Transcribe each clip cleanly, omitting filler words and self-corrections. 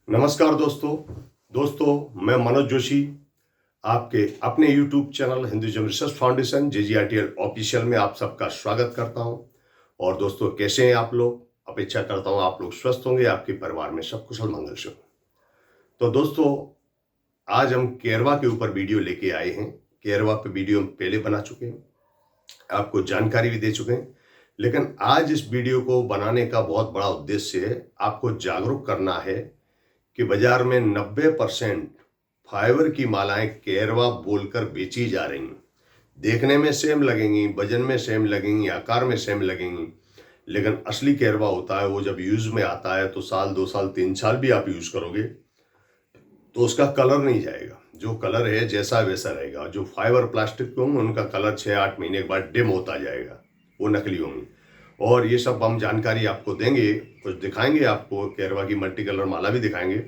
नमस्कार दोस्तों मैं मनोज जोशी आपके अपने YouTube channel Hinduism research foundation JGRTL official में आप सबका स्वागत करता हूं। और दोस्तों, कैसे हैं आप लोग? अपेक्षा करता हूं आप लोग स्वस्थ होंगे, आपके परिवार में सब कुशल मंगल से हो। तो दोस्तों, आज हम केरवा के ऊपर वीडियो लेके आए हैं। केरवा पे वीडियो हम पहले बना चुके हैं, आपको जानकारी भी दे चुके हैं, लेकिन आज इस वीडियो को बनाने का बहुत बड़ा उद्देश्य है आपको जागरूक करना है कि बाजार में 90% फाइबर की मालाएं केरवा बोलकर बेची जा रही हैं। देखने में सेम लगेंगी, वजन में सेम लगेंगी, आकार में सेम लगेंगी, लेकिन असली केरवा होता है वो जब यूज में आता है तो साल, 2 साल, 3 साल भी आप यूज करोगे तो उसका कलर नहीं जाएगा। जो कलर है जैसा वैसा रहेगा। जो फाइबर प्लास्टिक के होंगे उनका कलर 6-8 महीने के बाद डिम होता जाएगा, वो नकली होंगे। और ये सब हम जानकारी आपको देंगे, कुछ दिखाएंगे आपको, केरवा की मल्टी कलर माला भी दिखाएंगे।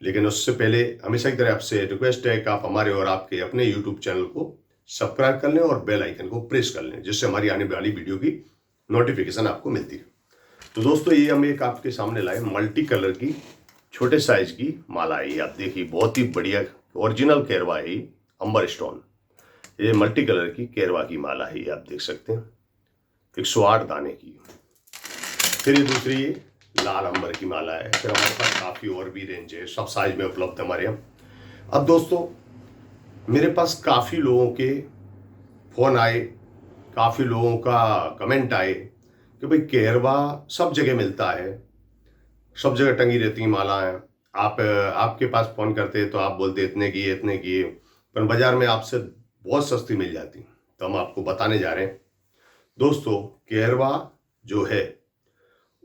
लेकिन उससे पहले हमेशा की तरह आपसे रिक्वेस्ट है कि आप हमारे और आपके अपने यूट्यूब चैनल को सब्सक्राइब कर लें और बेल आइकन को प्रेस कर लें, जिससे हमारी आने वाली वीडियो की नोटिफिकेशन आपको मिलती है। तो दोस्तों, ये हम एक आपके सामने लाए मल्टी कलर की छोटे साइज की माला है। आप देखिए, बहुत ही बढ़िया ओरिजिनल केरवा है, अंबर स्टोन। ये मल्टी कलर की केरवा की माला है, आप देख सकते हैं, 108 दाने की। फिर ये दूसरी लाल अंबर की माला है। फिर हमारे पास काफ़ी और भी रेंज है, सब साइज में उपलब्ध है हमारे यहाँ। अब दोस्तों, मेरे पास काफ़ी लोगों के फ़ोन आए, काफ़ी लोगों का कमेंट आए कि भाई केरवा सब जगह मिलता है, सब जगह टंगी रहती मालाएं, आपके पास फ़ोन करते तो आप बोलते इतने की इतने की, पर बाज़ार में आपसे बहुत सस्ती मिल जाती। तो हम आपको बताने जा रहे हैं दोस्तों, केरवा जो है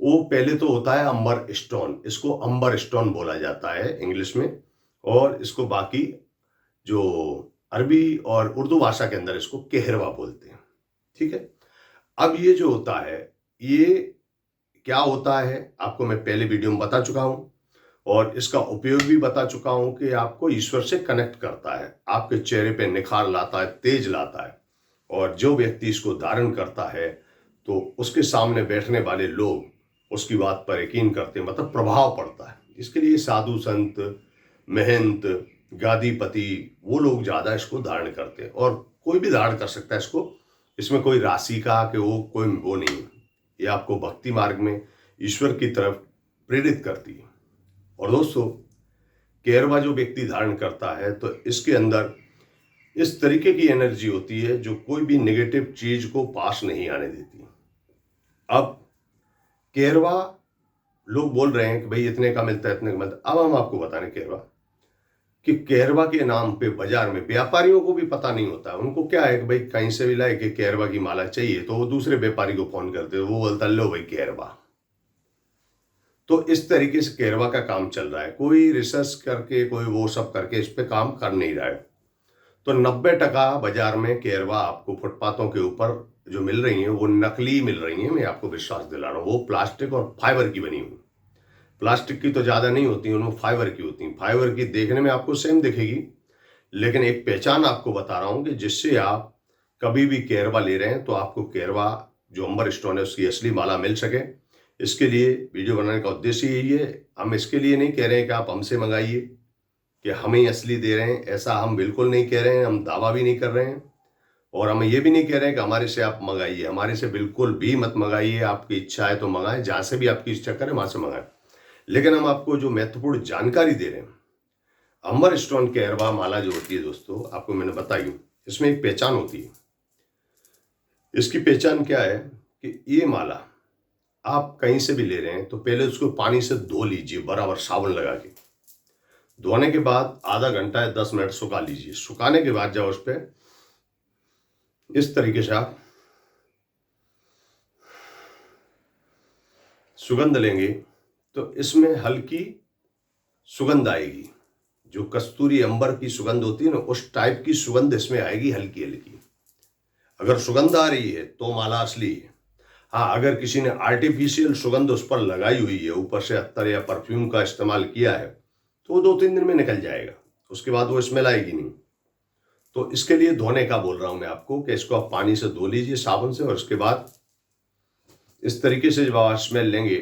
वो पहले तो होता है अंबर स्टोन। इसको अंबर स्टोन बोला जाता है इंग्लिश में, और इसको बाकी जो अरबी और उर्दू भाषा के अंदर इसको केहरवा बोलते हैं। ठीक है। अब ये जो होता है, ये क्या होता है आपको मैं पहले वीडियो में बता चुका हूं, और इसका उपयोग भी बता चुका हूं कि आपको ईश्वर से कनेक्ट करता है, आपके चेहरे पे निखार लाता है, तेज लाता है। और जो व्यक्ति इसको धारण करता है तो उसके सामने बैठने वाले लोग उसकी बात पर यकीन करते हैं, मतलब प्रभाव पड़ता है। इसके लिए साधु संत, महंत, गादीपति, वो लोग ज़्यादा इसको धारण करते हैं, और कोई भी धारण कर सकता है इसको। इसमें कोई राशि का कि वो नहीं है। ये आपको भक्ति मार्ग में ईश्वर की तरफ प्रेरित करती है। और दोस्तों, केरवा जो व्यक्ति धारण करता है तो इसके अंदर इस तरीके की एनर्जी होती है जो कोई भी नेगेटिव चीज को पास नहीं आने देती। अब केरवा लोग बोल रहे हैं कि भाई इतने का मिलता है, इतने का मिलता है। अब हम आपको बता रहे केरवा कि केरवा के नाम पे बाजार में व्यापारियों को भी पता नहीं होता है। उनको क्या है कि भाई कहीं से भी लाए कि केरवा की माला चाहिए, तो वो दूसरे व्यापारी को फोन करते, वो बोलता लो भाई केरवा। तो इस तरीके से केरवा का काम चल रहा है। कोई रिसर्च करके, कोई वो सब करके इस पे काम कर नहीं रहा है। तो 90% बाजार में केरवा आपको फुटपाथों के ऊपर जो मिल रही है वो नकली मिल रही है। मैं आपको विश्वास दिला रहा हूँ, वो प्लास्टिक और फाइबर की बनी हुई। प्लास्टिक की तो ज़्यादा नहीं होती, उनमें फाइबर की होती। फाइबर की देखने में आपको सेम दिखेगी, लेकिन एक पहचान आपको बता रहा हूँ कि जिससे आप कभी भी केरवा ले रहे हैं तो आपको केरवा जो अंबर स्टोन है उसकी असली माला मिल सके। इसके लिए वीडियो बनाने का उद्देश्य यही है। हम इसके लिए नहीं कह रहे हैं कि आप हमसे मंगाइए, कि हम ही असली दे रहे हैं, ऐसा हम बिल्कुल नहीं कह रहे हैं। हम दावा भी नहीं कर रहे हैं, और हम ये भी नहीं कह रहे हैं कि हमारे से आप मंगाइए। हमारे से बिल्कुल भी मत मंगाइए। आपकी इच्छा है तो मंगाएं, जहाँ से भी आपकी इच्छा करे वहाँ से मंगाएं। लेकिन हम आपको जो महत्वपूर्ण जानकारी दे रहे हैं, अंबर स्टोन केरवा माला जो होती है दोस्तों, आपको मैंने बताई, इसमें एक पहचान होती है। इसकी पहचान क्या है कि ये माला आप कहीं से भी ले रहे हैं तो पहले उसको पानी से धो लीजिए, बराबर साबुन लगा के। धोने के बाद आधा घंटा या 10 मिनट सुखा लीजिए। सुखाने के बाद जब उस पर इस तरीके से आप सुगंध लेंगे तो इसमें हल्की सुगंध आएगी। जो कस्तूरी अंबर की सुगंध होती है ना, उस टाइप की सुगंध इसमें आएगी, हल्की हल्की। अगर सुगंध आ रही है तो माला असली है। हाँ, अगर किसी ने आर्टिफिशियल सुगंध उस पर लगाई हुई है, ऊपर से अत्तर या परफ्यूम का इस्तेमाल किया है, तो वो 2-3 दिन में निकल जाएगा, उसके बाद वो स्मेल आएगी नहीं। तो इसके लिए धोने का बोल रहा हूं मैं आपको कि इसको आप पानी से धो लीजिए साबुन से, और उसके बाद इस तरीके से जब आप स्मेल लेंगे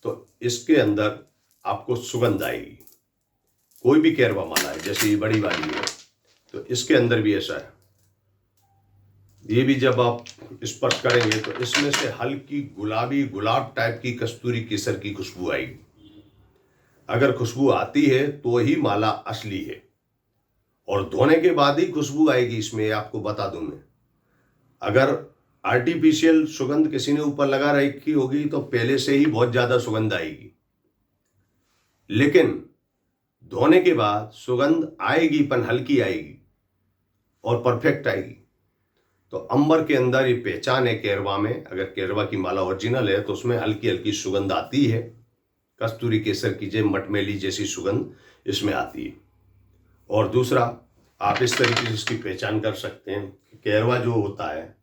तो इसके अंदर आपको सुगंध आएगी। कोई भी केरवा माला है, जैसे ये बड़ी वाली है, तो इसके अंदर भी ऐसा है। ये भी जब आप स्पर्श करेंगे तो इसमें से हल्की गुलाबी गुलाब टाइप की कस्तूरी केसर की खुशबू आएगी। अगर खुशबू आती है तो ही माला असली है, और धोने के बाद ही खुशबू आएगी इसमें, आपको बता दूं मैं। अगर आर्टिफिशियल सुगंध किसी ने ऊपर लगा रखी होगी तो पहले से ही बहुत ज्यादा सुगंध आएगी, लेकिन धोने के बाद सुगंध आएगी, पर हल्की आएगी और परफेक्ट आएगी। तो अंबर के अंदर ये पहचान है केरवा में। अगर केरवा की माला ओरिजिनल है तो उसमें हल्की हल्की सुगंध आती है, कस्तूरी केसर की जैसे मटमेली जैसी सुगंध इसमें आती है। और दूसरा, आप इस तरीके से इसकी पहचान कर सकते हैं कि केरवा जो होता है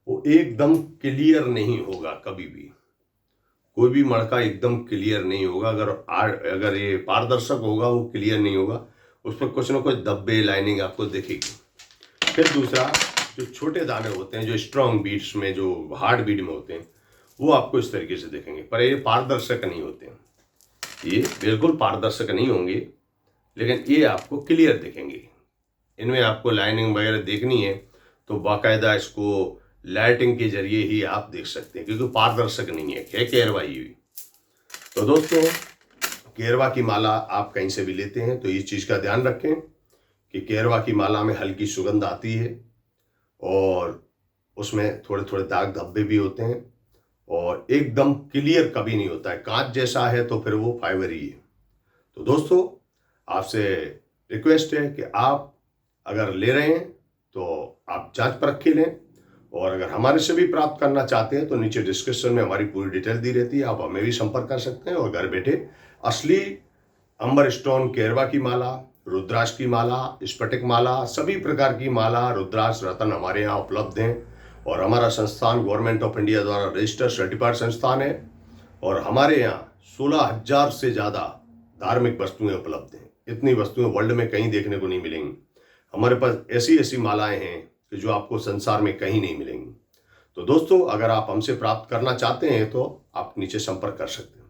वो एकदम क्लियर नहीं होगा कभी भी। कोई भी मड़का एकदम क्लियर नहीं होगा। अगर ये पारदर्शक होगा वो क्लियर नहीं होगा, उस पर कुछ ना कुछ धब्बे लाइनिंग आपको दिखेगी। फिर दूसरा, जो छोटे दाने होते हैं जो स्ट्रॉन्ग बीड्स में, जो हार्ड बीड में होते हैं, वो आपको इस तरीके से दिखेंगे, पर ये पारदर्शक नहीं होते हैं। ये बिल्कुल पारदर्शक नहीं होंगे, लेकिन ये आपको क्लियर दिखेंगे। इनमें आपको लाइनिंग वगैरह देखनी है तो बाकायदा इसको लाइटिंग के जरिए ही आप देख सकते हैं, क्योंकि पारदर्शक नहीं है केरवा ये भी। तो दोस्तों, केरवा की माला आप कहीं से भी लेते हैं तो इस चीज़ का ध्यान रखें कि केरवा की माला में हल्की सुगंध आती है, और उसमें थोड़े थोड़े दाग धब्बे भी होते हैं, और एकदम क्लियर कभी नहीं होता है। कांच जैसा है तो फिर वो फाइबर ही है। तो दोस्तों, आपसे रिक्वेस्ट है कि आप अगर ले रहे हैं तो आप जांच परख के लें, और अगर हमारे से भी प्राप्त करना चाहते हैं तो नीचे डिस्क्रिप्शन में हमारी पूरी डिटेल दी रहती है, आप हमें भी संपर्क कर सकते हैं। और घर बैठे असली अंबर स्टोन केरवा की माला, रुद्राक्ष की माला, स्फटिक माला, सभी प्रकार की माला, रुद्राक्ष रत्न हमारे यहाँ उपलब्ध हैं। और हमारा संस्थान गवर्नमेंट ऑफ इंडिया द्वारा रजिस्टर्ड सर्टिफाइड संस्थान है, और हमारे यहाँ 16,000 से ज़्यादा धार्मिक वस्तुएं उपलब्ध हैं। इतनी वस्तुएं वर्ल्ड में कहीं देखने को नहीं मिलेंगी। हमारे पास ऐसी ऐसी मालाएं हैं कि जो आपको संसार में कहीं नहीं मिलेंगी। तो दोस्तों, अगर आप हमसे प्राप्त करना चाहते हैं तो आप नीचे संपर्क कर सकते हैं।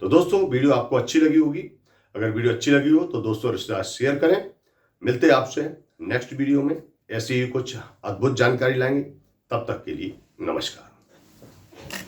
तो दोस्तों, वीडियो आपको अच्छी लगी होगी। अगर वीडियो अच्छी लगी हो तो दोस्तों रिश्तेदार शेयर करें। मिलते हैं आपसे नेक्स्ट वीडियो में, ऐसी ही कुछ अद्भुत जानकारी लाएंगे। तब तक के लिए नमस्कार।